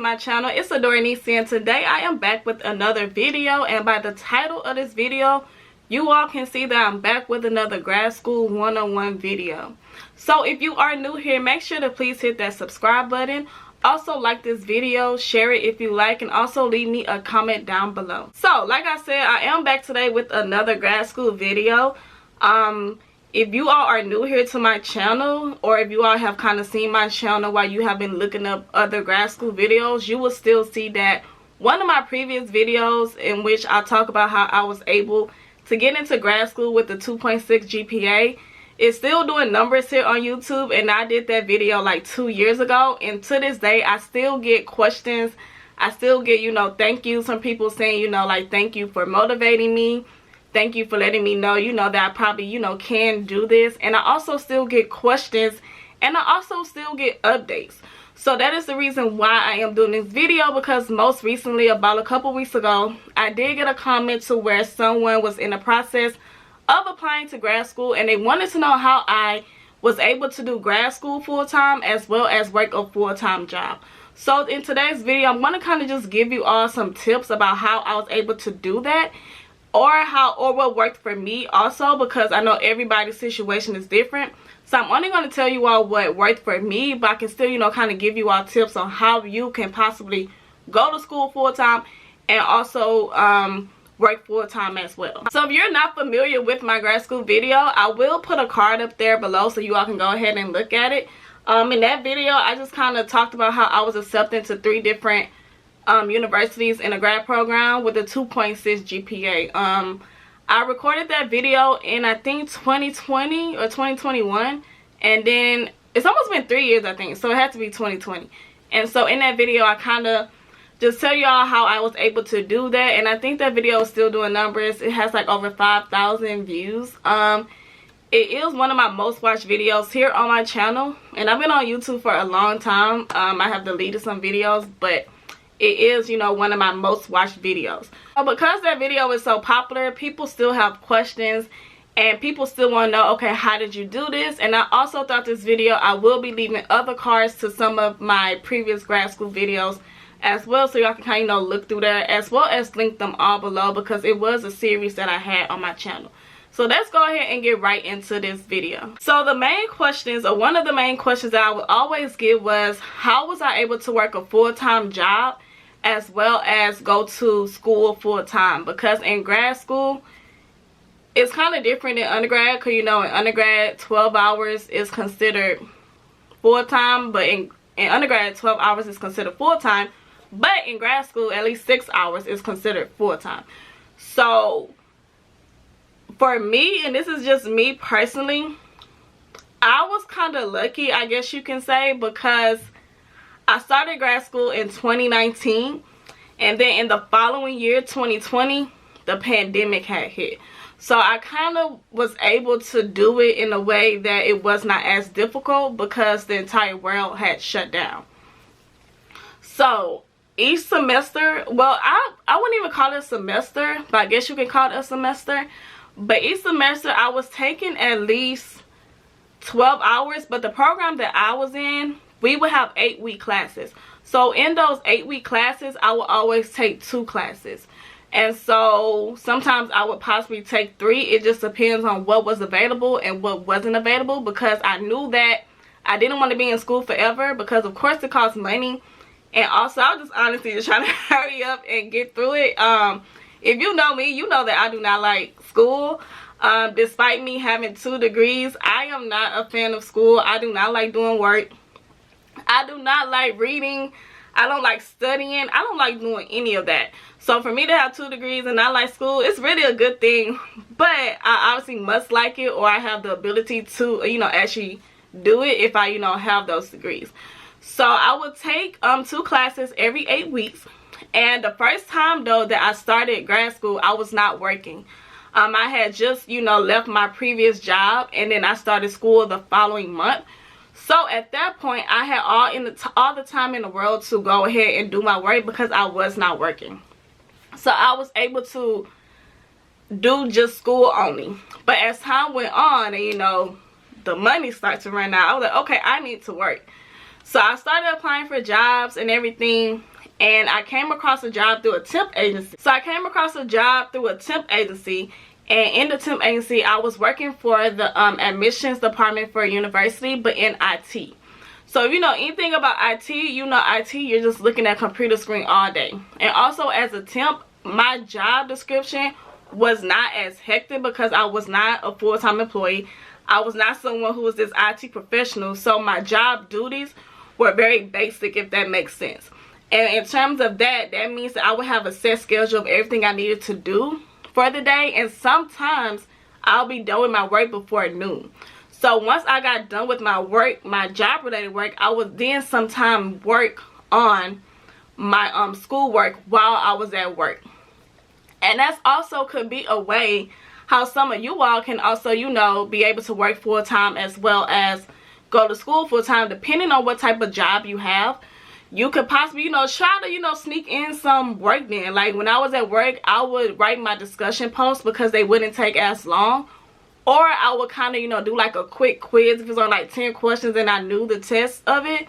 my channel. It's Adoranice, and today I am back with another video, and by the title of this video you all can see that I'm back with another grad school one-on-one video. So if you are new here, make sure to please hit that subscribe button. Also like this video, share it if you like, and also leave me a comment down below. So like I said, I am back today with another grad school video. If you all are new here to my channel, or if you all have kind of seen my channel while you have been looking up other grad school videos, you will still see that one of my previous videos in which I talk about how I was able to get into grad school with the 2.6 GPA is still doing numbers here on YouTube, and I did that video like 2 years ago, and to this day I still get questions. I still get, you know, thank yous from people saying, you know, like, thank you for motivating me. Thank you for letting me know, you know, that I probably, you know, can do this. And I also still get questions, and I also still get updates. So that is the reason why I am doing this video, because most recently, about a couple weeks ago, I did get a comment to where someone was in the process of applying to grad school, and they wanted to know how I was able to do grad school full-time as well as work a full-time job. So in today's video, I'm going to kind of just give you all some tips about how I was able to do that, or what worked for me also, because I know everybody's situation is different. So I'm only going to tell you all what worked for me, but I can still, you know, kind of give you all tips on how you can possibly go to school full-time and also work full-time as well. So if you're not familiar with my grad school video, I will put a card up there below so you all can go ahead and look at it. In that video, I just kind of talked about how I was accepted to 3 different universities in a grad program with a 2.6 GPA. I recorded that video in, I think, 2020 or 2021, and then it's almost been 3 years, I think, so it had to be 2020. And so in that video, I kind of just tell y'all how I was able to do that, and I think that video is still doing numbers. It has like over 5,000 views. It is one of my most watched videos here on my channel, and I've been on YouTube for a long time. I have deleted some videos, but it is, you know, one of my most watched videos. Because that video is so popular, people still have questions, and people still want to know, okay, how did you do this? And I also thought this video, I will be leaving other cards to some of my previous grad school videos as well, so y'all can kind of, you know, look through there, as well as link them all below, because it was a series that I had on my channel. So let's go ahead and get right into this video. So the main questions, or one of the main questions that I would always get was, how was I able to work a full-time job as well as go to school full-time? Because in grad school, it's kind of different than undergrad, because, you know, in undergrad 12 hours is considered full-time, but in undergrad 12 hours is considered full-time, but in grad school at least 6 hours is considered full-time. So for me, and this is just me personally, I was kind of lucky, I guess you can say, because I started grad school in 2019, and then in the following year, 2020, the pandemic had hit. So I kind of was able to do it in a way that it was not as difficult, because the entire world had shut down. So each semester, well, I wouldn't even call it a semester, but I guess you can call it a semester. But each semester I was taking at least 12 hours, but the program that I was in, we would have 8-week classes. So in those 8-week classes, I would always take 2 classes. And so sometimes I would possibly take 3. It just depends on what was available and what wasn't available, because I knew that I didn't want to be in school forever, because of course it costs money. And also I was just honestly just trying to hurry up and get through it. If you know me, you know that I do not like school. Despite me having 2 degrees, I am not a fan of school. I do not like doing work. I do not like reading. I don't like studying. I don't like doing any of that. So for me to have 2 degrees and not like school, it's really a good thing. But I obviously must like it, or I have the ability to, you know, actually do it if I, you know, have those degrees. So I would take 2 classes every 8 weeks. And the first time though that I started grad school, I was not working. I had just, you know, left my previous job, and then I started school the following month. So at that point, I had all the time in the world to go ahead and do my work, because I was not working. So I was able to do just school only. But as time went on, and, you know, the money started to run out, I was like, okay, I need to work. So I started applying for jobs and everything, and I came across a job through a temp agency. So I came across a job through a temp agency, and in the temp agency I was working for the admissions department for a university, but in IT. So if you know anything about IT, you know IT, you're just looking at computer screen all day. And also as a temp, my job description was not as hectic because I was not a full-time employee. I was not someone who was this IT professional, so my job duties were very basic, if that makes sense. And in terms of that, that means that I would have a set schedule of everything I needed to do for the day, and sometimes I'll be done with my work before noon. So once I got done with my work, my job related work, I would then sometime work on my school work while I was at work. And that's also could be a way how some of you all can also, you know, be able to work full time as well as go to school full time, depending on what type of job you have. You could possibly, you know, try to, you know, sneak in some work then. Like when I was at work, I would write my discussion posts because they wouldn't take as long. Or I would kind of, you know, do like a quick quiz if it's on like 10 questions and I knew the test of it.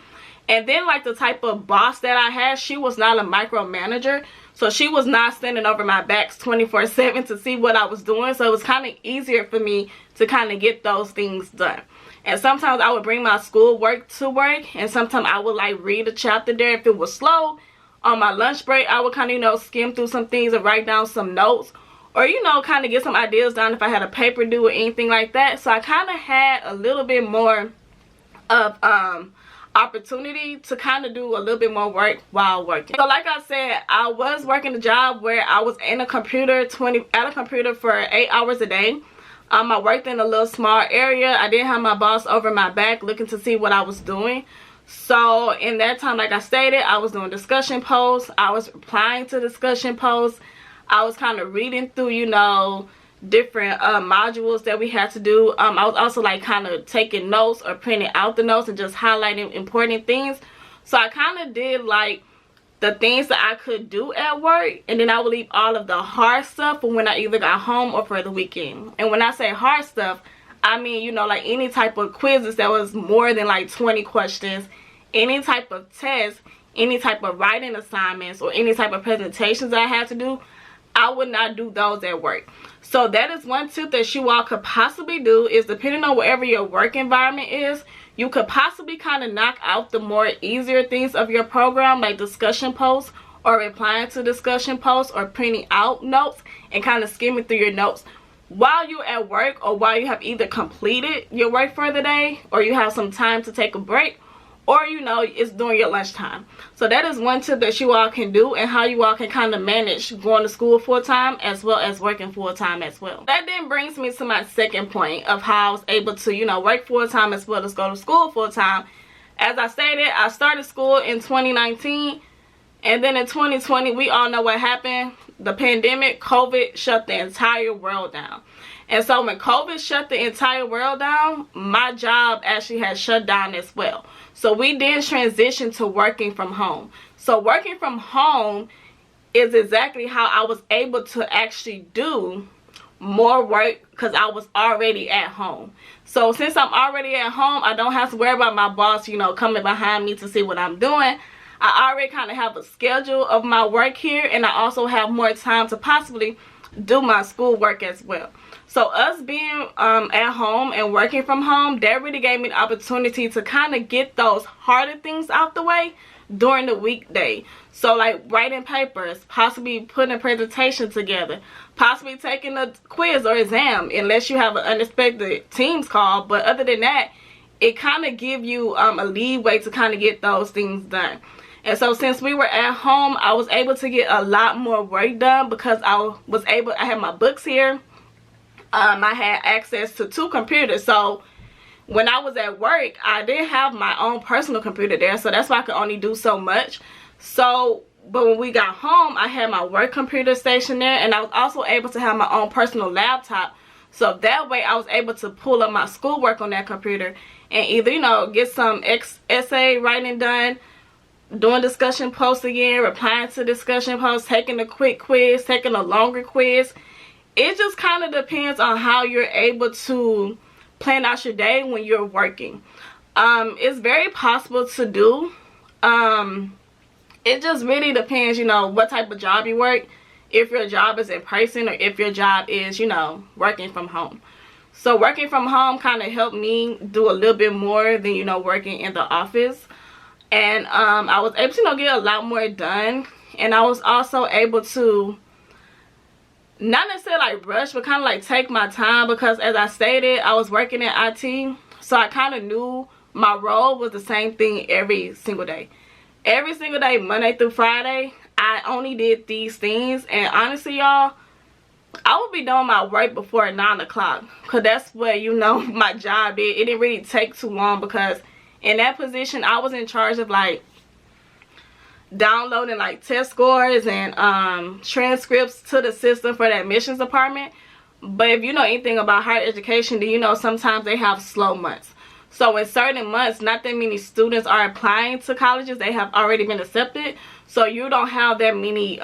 And then like the type of boss that I had, she was not a micromanager. So she was not standing over my backs 24/7 to see what I was doing. So it was kind of easier for me to kind of get those things done. And sometimes I would bring my school work to work, and sometimes I would like read a chapter there. If it was slow on my lunch break, I would kind of, you know, skim through some things and write down some notes, or, you know, kind of get some ideas down if I had a paper due or anything like that. So I kind of had a little bit more of opportunity to kind of do a little bit more work while working. So like I said, I was working a job where I was in a computer at a computer for 8 hours a day. I worked in a little small area. I didn't have my boss over my back looking to see what I was doing. So in that time, like I stated, I was doing discussion posts. I was replying to discussion posts. I was kind of reading through, you know, different modules that we had to do. I was also like kind of taking notes or printing out the notes and just highlighting important things. So I kind of did like the things that I could do at work, and then I would leave all of the hard stuff for when I either got home or for the weekend. And when I say hard stuff, I mean, you know, like any type of quizzes that was more than like 20 questions, any type of test, any type of writing assignments, or any type of presentations that I had to do, I would not do those at work. So that is one tip that you all could possibly do, is depending on wherever your work environment is, you could possibly kind of knock out the more easier things of your program, like discussion posts or replying to discussion posts or printing out notes and kind of skimming through your notes while you're at work, or while you have either completed your work for the day, or you have some time to take a break, or, you know, it's during your lunchtime. So that is one tip that you all can do, and how you all can kind of manage going to school full time as well as working full time as well. That then brings me to my second point of how I was able to, you know, work full time as well as go to school full time. As I stated, I started school in 2019, and then in 2020, we all know what happened. The pandemic, COVID, shut the entire world down. And so when COVID shut the entire world down, my job actually had shut down as well. So we then transitioned to working from home. So working from home is exactly how I was able to actually do more work, because I was already at home. So since I'm already at home, I don't have to worry about my boss, you know, coming behind me to see what I'm doing. I already kind of have a schedule of my work here, and I also have more time to possibly do my school work as well. So us being at home and working from home, that really gave me the opportunity to kind of get those harder things out the way during the weekday. So like writing papers, possibly putting a presentation together, possibly taking a quiz or exam, unless you have an unexpected Teams call. But other than that, it kind of give you a leeway to kind of get those things done. And so since we were at home, I was able to get a lot more work done because I had my books here. I had access to 2 computers. So when I was at work, I didn't have my own personal computer there. So that's why I could only do so much. So, but when we got home, I had my work computer stationed there, and I was also able to have my own personal laptop. So that way I was able to pull up my schoolwork on that computer and either, you know, get some essay writing done, doing discussion posts again, replying to discussion posts, taking a quick quiz, taking a longer quiz. It just kind of depends on how you're able to plan out your day when you're working. It's very possible to do it just really depends, you know, what type of job you work. If your job is in person or if your job is, you know, working from home. So working from home kind of helped me do a little bit more than, you know, working in the office. And I was able to, you know, get a lot more done. And I was also able to not necessarily like rush, but kind of like take my time, because as I stated, I was working in IT. So I kind of knew my role was the same thing every single day. Every single day, Monday through Friday, I only did these things. And honestly, y'all, I would be doing my work before 9 o'clock, because that's what, you know, my job did. It didn't really take too long, because in that position, I was in charge of like downloading like test scores and transcripts to the system for the admissions department. But if you know anything about higher education, then you know sometimes they have slow months. So in certain months, not that many students are applying to colleges. They have already been accepted. So you don't have that many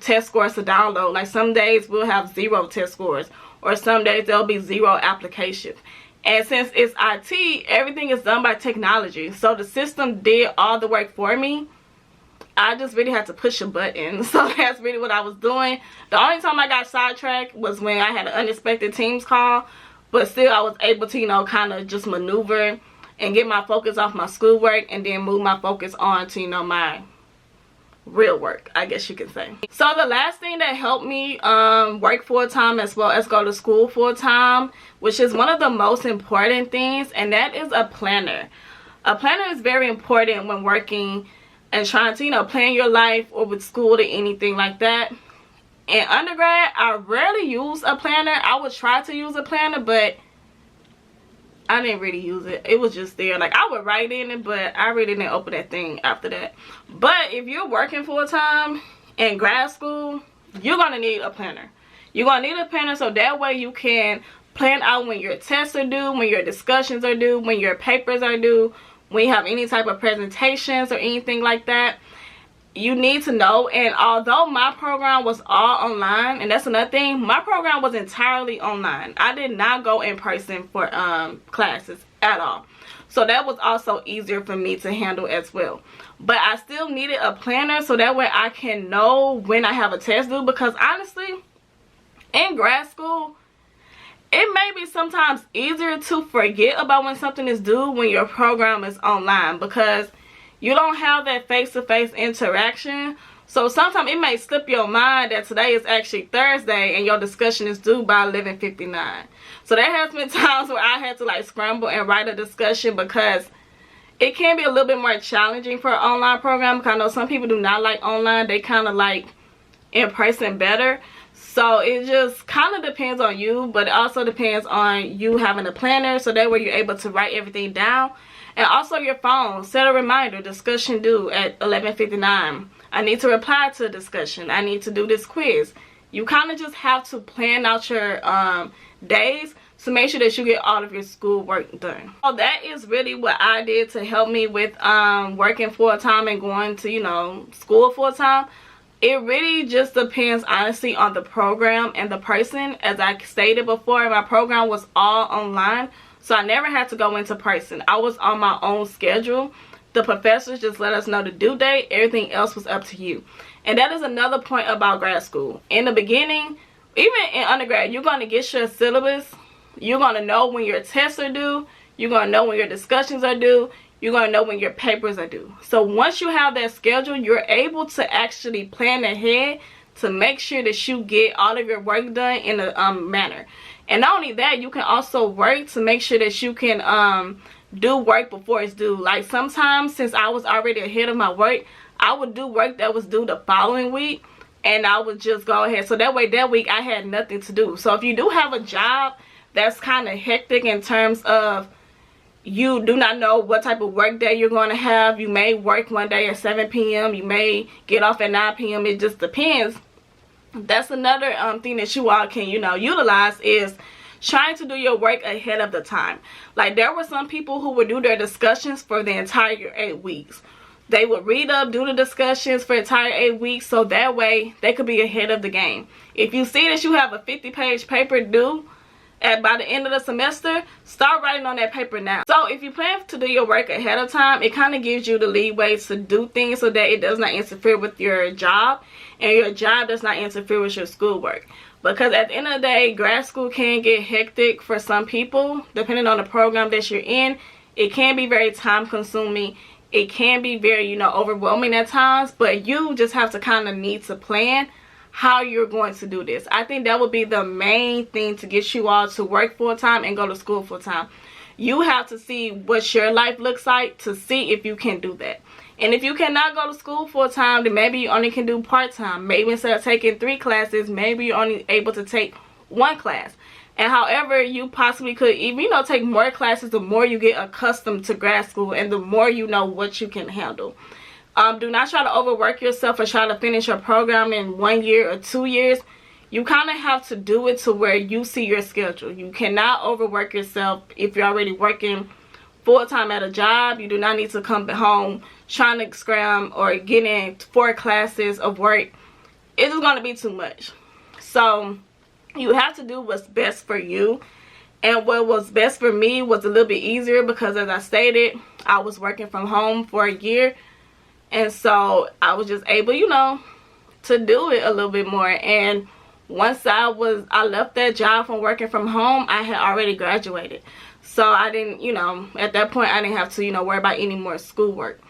test scores to download. Like some days we'll have 0 test scores, or some days there'll be 0 applications. And since it's IT, everything is done by technology. So the system did all the work for me. I just really had to push a button. So that's really what I was doing. The only time I got sidetracked was when I had an unexpected Teams call. But still, I was able to, you know, kind of just maneuver and get my focus off my schoolwork, and then move my focus on to, you know, my real work, I guess you could say. So the last thing that helped me work full-time as well as go to school full-time, which is one of the most important things, and that is a planner. A planner is very important when working and trying to, you know, plan your life, or with school or anything like that. In undergrad, I rarely use a planner. I would try to use a planner, but I didn't really use it. It was just there. Like, I would write in it, but I really didn't open that thing after that. But if you're working full-time in grad school, you're going to need a planner. You're going to need a planner, so that way you can plan out when your tests are due, when your discussions are due, when your papers are due, when you have any type of presentations or anything like that. You need to know. And although my program was all online, and that's another thing, my program was entirely online. I did not go in person for classes at all. So that was also easier for me to handle as well. But I still needed a planner, so that way I can know when I have a test due. Because honestly, in grad school, it may be sometimes easier to forget about when something is due when your program is online, because you don't have that face-to-face interaction. So sometimes it may slip your mind that today is actually Thursday and your discussion is due by 11:59. So there has been times where I had to like scramble and write a discussion, because it can be a little bit more challenging for an online program. Because I know some people do not like online. They kind of like in person better. So it just kind of depends on you, but it also depends on you having a planner, so that way you're able to write everything down. And also your phone, set a reminder, discussion due at 11:59. I need to reply to a discussion. I need to do this quiz. You kind of just have to plan out your days to make sure that you get all of your school work done. So that is really what I did to help me with working full-time and going to, you know, school full-time. It really just depends, honestly, on the program and the person. As I stated before, my program was all online. So I never had to go into person. I was on my own schedule. The professors just let us know the due date. Everything else was up to you. And that is another point about grad school. In the beginning, even in undergrad, you're going to get your syllabus. You're going to know when your tests are due. You're going to know when your discussions are due. You're going to know when your papers are due. So once you have that schedule, you're able to actually plan ahead to make sure that you get all of your work done in a manner. And not only that, you can also work to make sure that you can do work before it's due. Like sometimes, since I was already ahead of my work, I would do work that was due the following week, and I would just go ahead. So that way, that week I had nothing to do. So if you do have a job that's kind of hectic in terms of you do not know what type of work day you're going to have, you may work one day at 7 p.m. you may get off at 9 p.m. It just depends. That's another thing that you all can, you know, utilize, is trying to do your work ahead of the time. Like, there were some people who would do their discussions for the entire 8 weeks. They would read up, do the discussions for the entire 8 weeks, so that way they could be ahead of the game. If you see that you have a 50-page paper due And by the end of the semester, start writing on that paper now. So if you plan to do your work ahead of time, it kind of gives you the leeway to do things so that it does not interfere with your job, and your job does not interfere with your schoolwork. Because at the end of the day, grad school can get hectic for some people. Depending on the program that you're in, it can be very time consuming. It can be very, you know, overwhelming at times. But you just have to kind of need to plan how you're going to do this. I think that would be the main thing to get you all to work full-time and go to school full-time. You have to see what your life looks like to see if you can do that. And if you cannot go to school full-time, then maybe you only can do part-time. Maybe instead of taking 3 classes, maybe you're only able to take 1 class. And however, you possibly could even, you know, take more classes the more you get accustomed to grad school and the more you know what you can handle. Do not try to overwork yourself or try to finish your program in 1 year or 2 years. You kind of have to do it to where you see your schedule. You cannot overwork yourself if you're already working full-time at a job. You do not need to come home trying to scram or get in 4 classes of work. It's just going to be too much. So you have to do what's best for you. And what was best for me was a little bit easier because, as I stated, I was working from home for a year. And so I was just able, you know, to do it a little bit more. And once I left that job from working from home, I had already graduated. So I didn't, you know, at that point I didn't have to, you know, worry about any more schoolwork.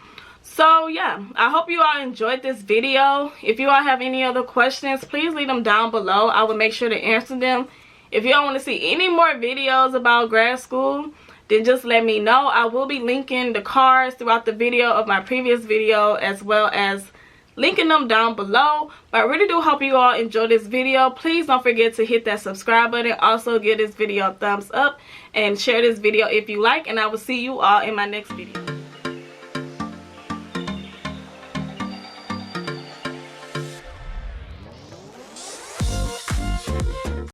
So yeah, I hope you all enjoyed this video. If you all have any other questions, please leave them down below. I will make sure to answer them. If you don't want to see any more videos about grad school, then just let me know. I will be linking the cards throughout the video of my previous video, as well as linking them down below. But I really do hope you all enjoyed this video. Please don't forget to hit that subscribe button. Also give this video a thumbs up and share this video if you like. And I will see you all in my next video.